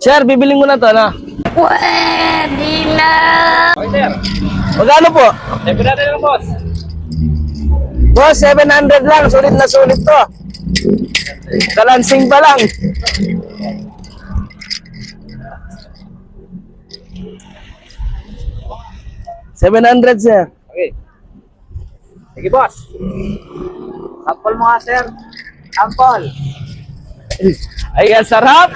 Sir, bibiling mo na to, na. Pwede na! Okay, sir. Magkano po? Sabi natin lang, boss. Boss, 700 lang. Sulit na sulit to. Kalansing pa lang. $700, sir. Okay. Sige, boss. Sample mo nga, sir. Sample. Ay, ang sarap.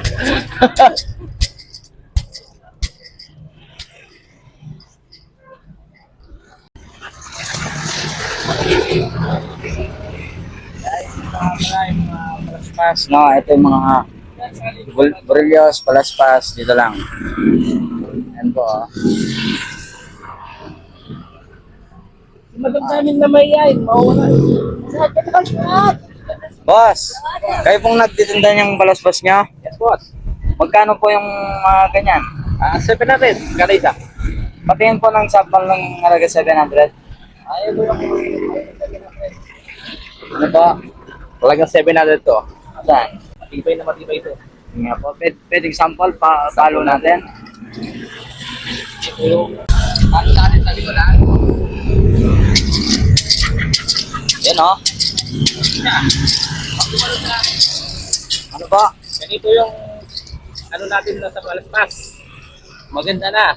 Palaspas, no? Ito yung mga Brillos, palaspas, dito lang. Yan po, oh. Madamdamin na may yan. Mawala. Boss, kayo pong nagtitinda niyang palaspas niyo? Yes, boss. Magkano po yung mga ganyan? Sabi natin. Kalita. Patingin po ng sample ng halaga 700. Ayaw mo lang. Ano po? Talagang 700 to. Saan? Matibay na matibay ito. Yun nga po, pwedeng sample, palo natin. Ito yung ano natin sabi ko lang. Yan, oh. Ano po? Ganito yung ano natin na sa palaspas. Maganda na.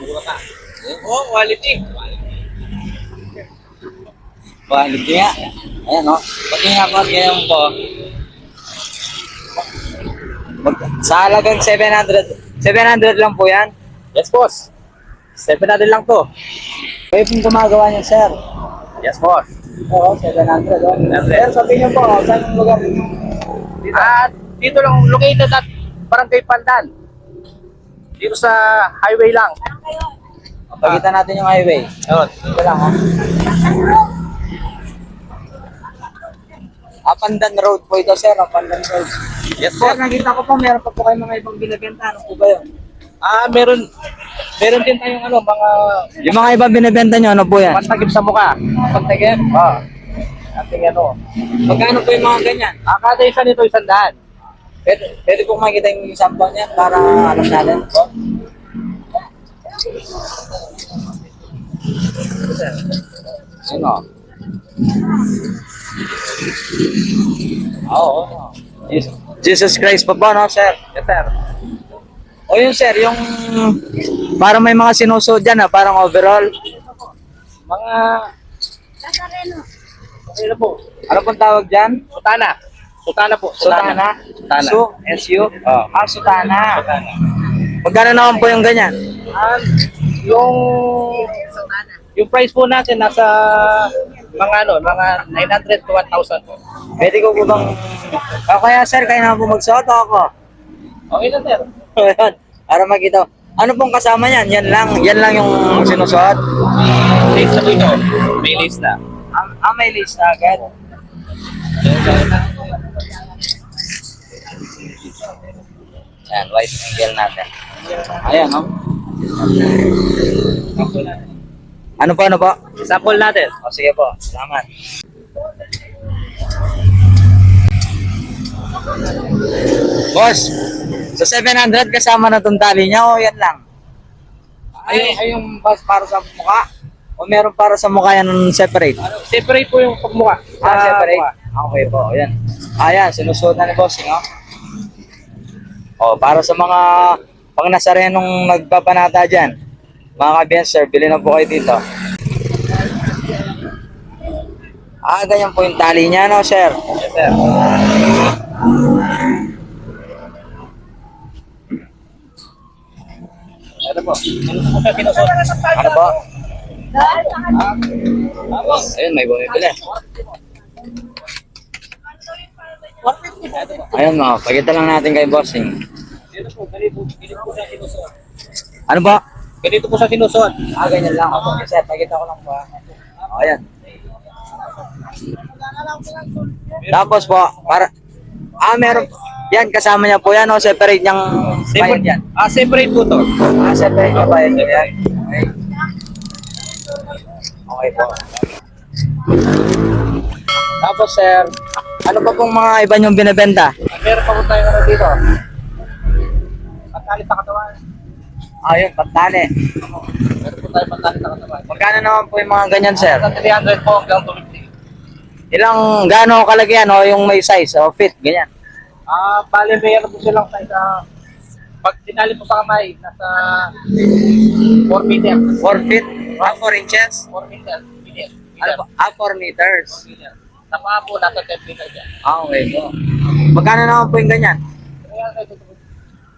Mura ka. Oh, quality. Balik niya. Ayan, oh. Patingin nga po, ganyan po. Sa halagang 700 lang po yan. Yes, boss. 700 lang to. Kayo pong gumagawa niya, sir. Yes, boss. Oo, 700. Oh. Sir, sabihin niyo po, saan yung lugar niyo? At dito lang located at Barangay Pandan. Dito sa highway lang. Pagitan natin yung highway. Ayun. Dito lang, ha? Pandan Road po ito, sir. Pandan Road. Yes, Sir, boss. nakita ko po, meron pa po kayo mga ibang binibenta. Ano po ba yun? Meron din tayong ano, mga Yung mga ibang binibenta nyo, ano po yan? pantagip sa mukha. Pantagip? Ating ano. Magkano po yung mga ganyan? Kada isa nito 100. Pwede po makita yung sample niya para alam natin po. Sino? Oo. Jesus Christ pa ba, no, sir? Yes, sir. O yun, sir, yung para may mga sinusuot dyan, parang overall. Mga ano po? Ano pong tawag dyan? Sutana. Sutana po. Sutana? Sutana. SU? Oh. Sutana. Sutana. Magkano naman po yung ganyan? Yung price po natin nasa mga ano, mga 900 to 1,000 po. Pwede ko po bang... Kaya sir, kaya na po magsuot ako. Okay na, sir. Ayan, para makita. Ano pong kasama yan? Yan lang yung sinusuot. Lace na po ito. May lace na. May list na agad. Yan, white angle natin. Ayan, no? Ano po? Sample natin. O, sige po. Salamat. Boss, sa 700 kasama na itong tali niya o yan lang? Ay yung boss para sa mukha? O meron para sa mukha yan separate? Separate po yung pagmukha. Separate? Mukha. Okay po, ayan. Ayan, sinusuot na ni bossing, oh. O, para sa mga pang nasarenong nagpapanata dyan, mga kabiyanser, bili na po kayo dito. Ganyan po yung tali niya, no, sir? Yes, sir. Ano po? Ano po? Ayun, may bumibili. Ayun, mga, pakita lang natin kay bossing. Dito po, ganito po siya sinusot. Ano po? Ganito po siya sinusot. Ganyan lang. Okay, sir, pakita ko lang ba? Ayan. Tapos po, para... meron... Yan, kasama niya po yan, o separate niyang bayad yan. Separate po to. Separate niya bayad yan. Okay. Okay po. Tapos, sir, ano pa pong mga iba niyong binibenta? Meron pa po tayo ano dito. pantali sa katawan. Ayun, pantali. Meron po tayo pantali sa katawan. Magkano naman po yung mga ganyan, sir? Hanggang 300 po hanggang 250. Ilang, gaano kalaki yan, o yung may size, o fit, ganyan. Bali, mayroon po silang size pag tinali po sa kamay, nasa 4 meter. 4 feet? 4 inches? 4 meter. Meter. Ano po? 4 meters. Meter. Sa paa po, nasa 10 meter dyan. Okay po. Magkano naman po yung ganyan?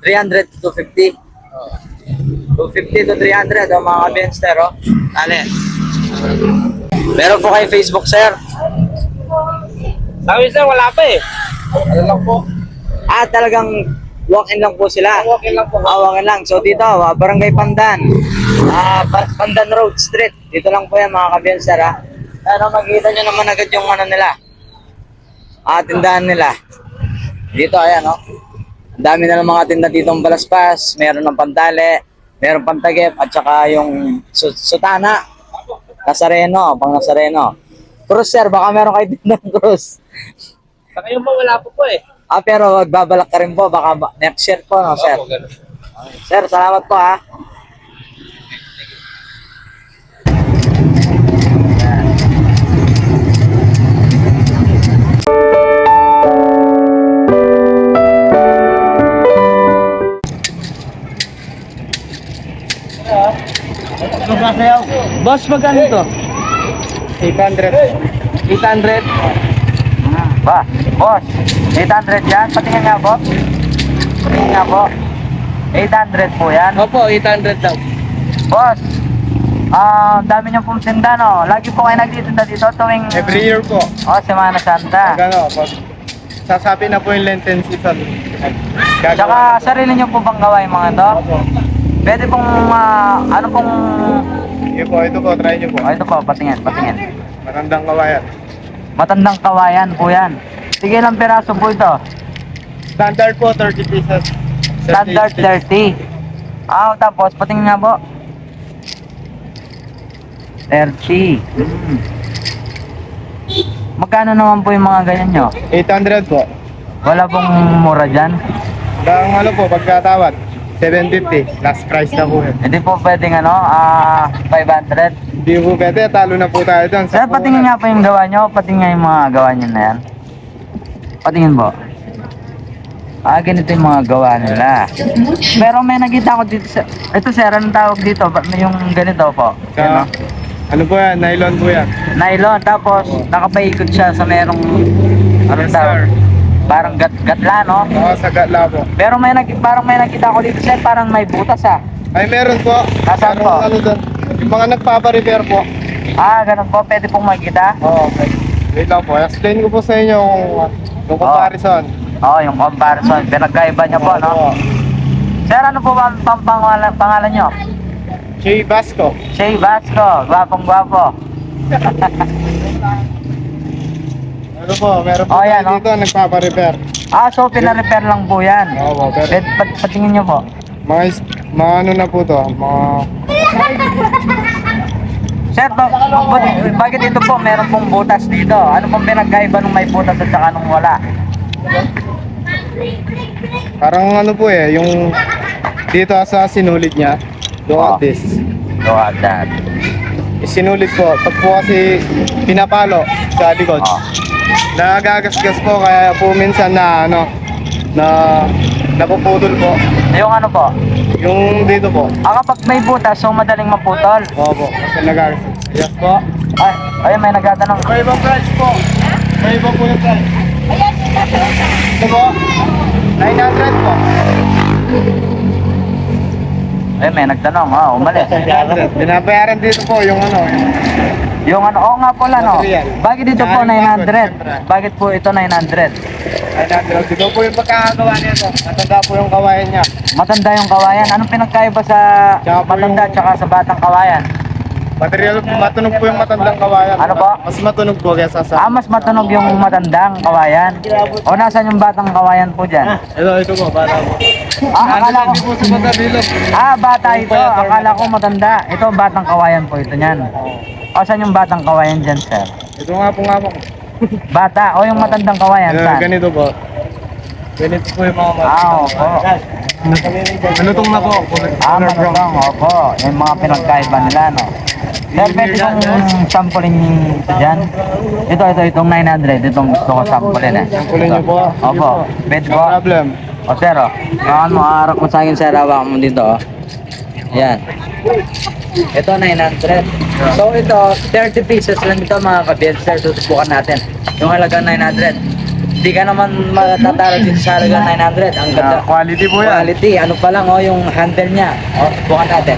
300 to 250. 250 to 300 o mga ka-benster, o. Tali. Meron po kayo Facebook, sir? Sabi sir, wala pa eh. Ano lang po? Talagang walk-in lang po sila. Okay lang po. Walk-in lang. So dito, Barangay Pandan. Pandan Road Street. Dito lang po yan mga ka-benster, ha. Pero makikita nyo naman agad yung ano nila. Tindahan nila. Dito, ayan, o. Ang dami na ng mga tinda dito ng Balaspas. Meron ng Pantale, meron Pantagip, at saka yung Sutana. Nazareno, pang Nazareno. Cruz, sir, baka meron kayo tindang Cruz. Sa ngayon po, wala po po eh. Pero magbabalak ka rin po, baka next year po, no, sir? Opo, ganun. Sir, salamat po, ha. Boss, magkano ito? 800. 800. Boss, 800 yan? Patingin nga po. Patingin nga po. 800 po yan. Opo, 800 daw. Boss, dami niyo pong tinda, no? Lagi po kayo nagtitinda dito tuwing... Every year po. Semana Santa. Pag sasabi na po yung Lenten season. Tsaka sarili niyo po bang gawa yung mga to? Pwede pong, ano pong... Ito po, try nyo po. Ito po, patingin. Magandang kawayan. Matandang kawayan po yan. Sige lang piraso po ito. Standard po, 30 pieces. Standard 30. Tapos patingin nga po. 30. Magkano naman po yung mga ganyan nyo? 800 po. Wala pong mura dyan? Ang po, pagkatawad, 750. Last price na po yun. Hindi po pwedeng 500. Hindi po pwede, talo na po tayo doon. Sir, patingin nga po yung gawa nyo. Patingin nga yung mga gawa nyo na yan. Patingin po. Ganito yung mga gawa nila. Pero may nakita ko dito. Ito sir, anong tawag dito? Yung ganito po. Yan, no? Ano po yan? Nylon po yan. Nylon, tapos nakapaikot siya sa merong anong Yes, tawag? sir. Parang gatla, no? Sa gatla po. Pero parang may nakita ko dito sir, parang may butas Ay, meron po. Nasaan Meron po? Ano doon? Yung mga nagpapa-repair po. Ganun po, pwede pong makita. Okay. Wait lang po. Explain ko po sa inyo yung comparison. Yung comparison, pinagkaiba niya po, no? Opo. Sir, ano po ba ang pangalan nyo? Jay Basco. Shay Vasco, gwapong-gwapo. Ano po, meron po Yan, tayo dito nagpapa-repair. So pina-repair lang po yan. Oo, pero Patingin nyo po. mga ano na po to, mga Sir, bakit ito po meron pong butas dito? Ano pong pinagkaiba nung may butas at saka nung wala? parang ano po yung dito sa sinulid niya. Look at this. Look at that. Isinulit po. Pag po kasi pinapalo sa likod. Nagagasgas po kaya po minsan na napuputol po. Yung ano po? Yung dito po. Kapag may butas, so madaling maputol. Opo, kasi nagagasgas. Yes po. Ay, may nagtatanong. May ibang price po. May iba po yung price. Ito po. 900 po. Ay, may nagtanong. Umalis. Binabayaran dito po yung Yung ano, nga po lang, no? Material. Bakit dito po 900? Bakit po ito 900? 900. Dito po yung pagkakagawa nito. Matanda po yung kawayan niya. Matanda yung kawayan. Anong pinagkaiba sa Tsaka po matanda yung- tsaka sa batang kawayan? Material, matunog po yung matandang kawayan. Ano po? Mas matunog po kaysa sa... Mas matunog yung matandang kawayan. O nasan yung batang kawayan po dyan? Ito po, para po. Akala ko. Hindi po sa Matabilog. Bata ito. Akala ko matanda. Ito batang kawayan po ito niyan. O saan yung batang kawayan dyan, sir? Ito nga po. Bata o yung matandang kawayan, saan? Ganito po. Ganito po yung mga Opo. Malutong na po. Malutong, opo. Yung mga pinagkaiba nila, no? Sir, pwede kong sampulin ito dyan? Itong 900. Itong gusto ko sampulin eh. Sampulin niyo po. Opo. Pwede No po. problem. O sir, o. Ngayon mo, harap mo sa akin, sir. Hawakan mo dito, o. Yan. Ito, 900. So, ito, 30 pieces lang ito, mga kabiyad, sir. Susubukan natin. Yung halagang 900. Hindi ka naman matatalo dito sa halagang 900. Ang ganda. Quality po yan. Quality. Ano pa lang, o, yung handle niya. O, subukan natin.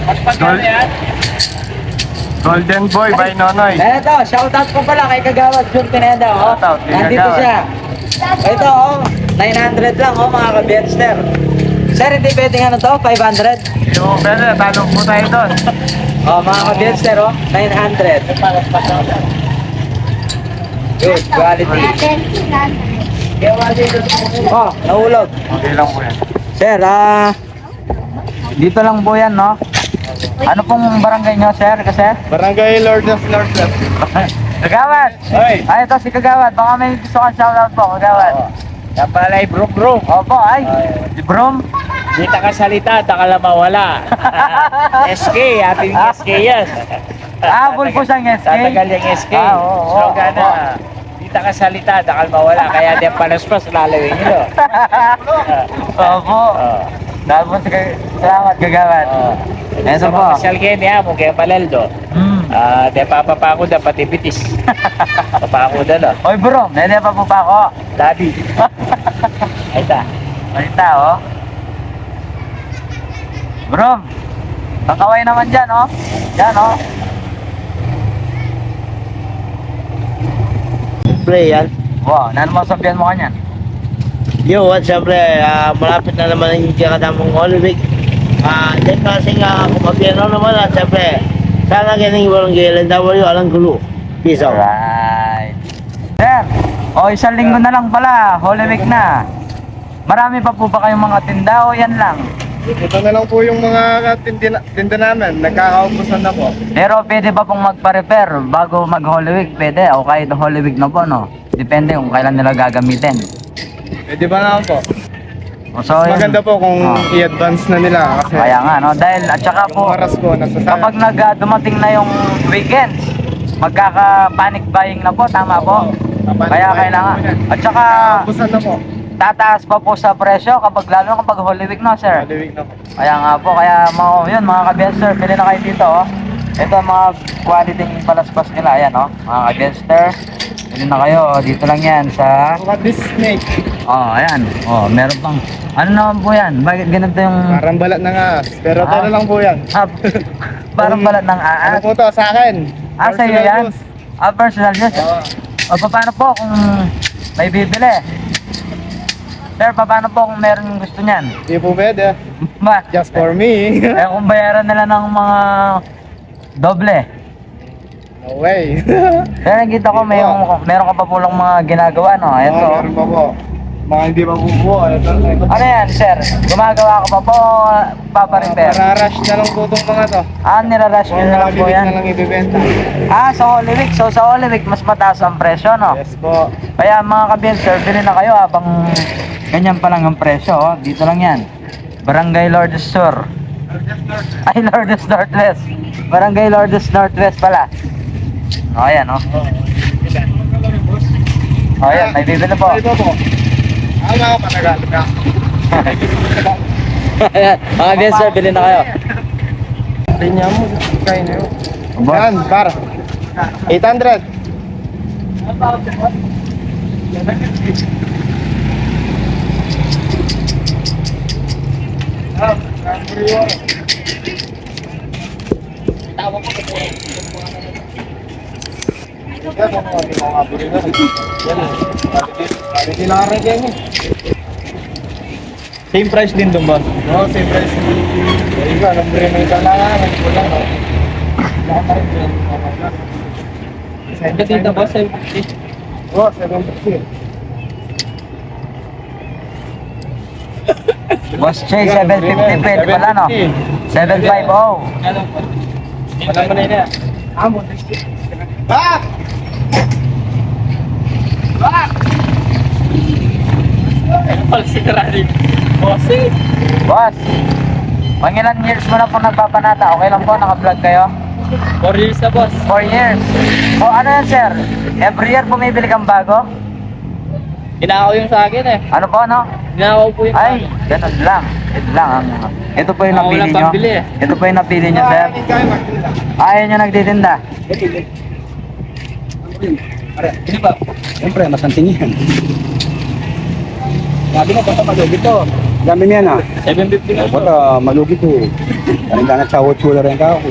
Golden Boy by Nonoy. Ito, shoutout ko pala kay Kagawad Jun Pineda, o. Shoutout kay Nandito Kagawad. siya. Ito, o. 900 lang, o, mga kabiyad, sir. Sir, hindi pwedeng ano to? 500? Yo, pwede. Talo po tayo doon. Oh, mga kabiyester, oh, 900. Good, quality. Oh, nahulog. Okay lang po yan. Sir, dito lang po yan, no? Ano pong barangay nyo, sir? Kasi? Barangay Lourdes Northwest. Kagawad! Ay. Ay, ito si Kagawad. Baka may gusto kang shoutout po, Kagawad. Yan pala ay bro. Opo, ay. Si Brom. Di ka salita, taka lang mawala. SK, ating SK yan. Full po siyang SK. Tatagal yung SK. Oo. Slogan na. Di ka salita, takal mawala. Kaya di palaspas, lalawin nyo. Opo. Tapos, salamat, Kagawad. Ito po. Masyal kayo niya, mong kaya palaldo. Di papapako da, pati bitis. Papako da, no? Oy, Brom. Nene pa po ba ako? Daddy. Ay ta. Malita, oh. Brom, kakaway naman dyan, oh. Dyan, oh. Play yan. Wow, ano mo sabihan mo kanyan? Yo, what, siyempre, malapit na naman ang kakatamong Holy Week. Dahil kasi nga, kumapiyano naman at siyempre, sana ganing walang gailan daw yung alang gulo. Peace out. Right. Sir, isang linggo na lang pala. Holy Week na. Marami pa po ba kayong mga tinda o yan lang? Ito na lang po yung mga tinda namin. Nagkakaubusan na po. Pero pwede ba pong magpa-repair bago mag-Holy Week? Pwede, o kahit Holy Week na po, no? Depende kung kailan nila gagamitin. Pwede ba naman po? So, Mas yun. maganda po kung i-advance na nila. Kasi Kaya nga, no? Dahil, at saka yung po, oras ko nasa kapag dumating na yung weekends, magkaka-panic buying na po, tama po? Kaya kailangan. At saka, Ubusan na po. tataas pa po sa presyo lalo na kapag Holy Week, no, sir? Holy Week na po. Kaya nga po, yun mga kabiyester, pili na kayo dito, oh. Ito ang mga quality ng palaspas nila, ayan, oh. Mga kabiyester, pili na kayo, oh. Dito lang yan sa, What is snake? ayan, meron pang, ano naman po yan? Bakit ganito yung, Parang balat ng ahas. Pero ito na lang po yan. parang balat ng Ano aas? po to sa akin? Sa'yo Personal yan? use. Personal use? Paano po kung may bibili? Sir, paano po kung meron yung gusto niyan? Hindi po pwede. Ba? Just for me. Kung bayaran nila ng mga doble. No way. Pero nakita ko meron ka pa po lang mga ginagawa, no? Ito. Meron pa po. Mga hindi pa bubuo. Ito. Ano yan, sir? Gumagawa ka pa po o paparepair? Para-rush na lang po itong mga to. Nirarush nyo na lang po Mga yan? na lang ibibenta. Sa Holy Week. So, sa Holy Week, mas mataas ang presyo, no? Yes po. Kaya mga kabiyel, sir, bili na kayo habang ganyan pa lang ang presyo, oh. Dito lang yan. Barangay Lourdes Sur. Ay, Lourdes Northwest. Barangay Lourdes Northwest pala. Ayan, oh. Ayan, may bibili po. Ito po. Mga panagal ka. Ayan, mga kabiyel, sir, bili na kayo. Pinya mo. Kaya na yun. Boss. Yan, par. 800. Same price din doon ba? Oo, same price. Iba, nombre mo yung kailangan. Dito ba sa Oo, 750. Boss Che, 750 pwede pala, no? 750. Wala mo na yun. Back! Ano pala si Karari? Bossy. Boss, pangilan years mo na po nagpapanata? Okay lang po, naka-vlog kayo? 4 years na, boss. 4 years. O ano yan, sir? Every year bumibili kang bago? Inakaw yung sa akin eh. Ano po, no? Inakaw po yung sa Ay, akin. ganun lang. Ito lang. Ito po yung Ako napili walang nyo. pambili eh. Ito po yung napili nyo, sir. Ayaw nyo nagtitinda. Hindi ba? Siyempre, masanting yan. Sabi mo, basta malugi to. Dami niya na. 750 na. Basta malugi to. Kanina na sa 8 na rin ka ako.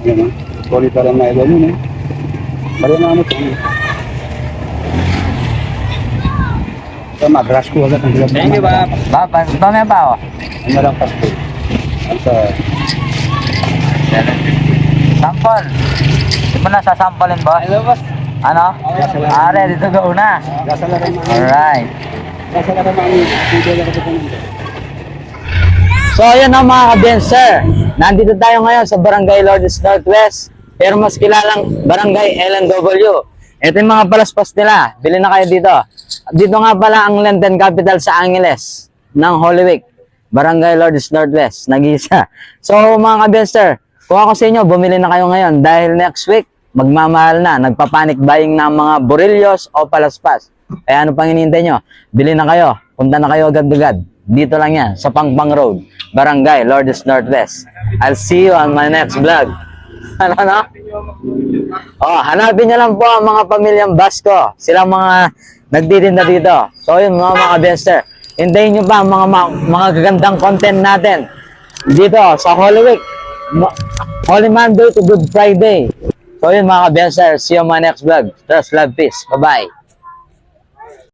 Yan ah. Solid pa rin na ilo yun eh. Bali na ano ito. Ito mag-rush ko agad. Thank you, ba? Mamaya pa ako. Ano lang pasto. Ang sa... Sample. Di mo na sasampalin, boss? Hello, boss. Ano? Ready to go na. Gasa lang rin mga... Alright. Gasa lang rin mga... Video lang ito po nito. So ayun na mga kabenser, nandito tayo ngayon sa Barangay Lourdes Northwest, pero mas kilalang Barangay LNW. Ito yung mga palaspas nila, bilhin na kayo dito. Dito nga pala ang Lenten Capital sa Angeles ng Holy Week, Barangay Lourdes Northwest, nag-iisa. So mga kabenser, kung ako sa inyo, bumili na kayo ngayon dahil next week, magmamahal na, nagpapanic buying ng mga borillos o palaspas. Kaya ano pang hinihintay nyo? Bili na kayo, punta na kayo agad-agad. Dito lang yan, sa Pangpang Road, Barangay Lourdes Northwest. I'll see you on my next vlog. Ano? Oh, hanapin nyo lang po ang mga pamilyang Basco. Silang mga nagtitinda dito. So yun mga bester. Hintayin nyo pa ang mga gagandang content natin dito sa Holy Week. Holy Monday to Good Friday. So yun mga bester. See you on my next vlog. Trust, love, peace. Bye-bye.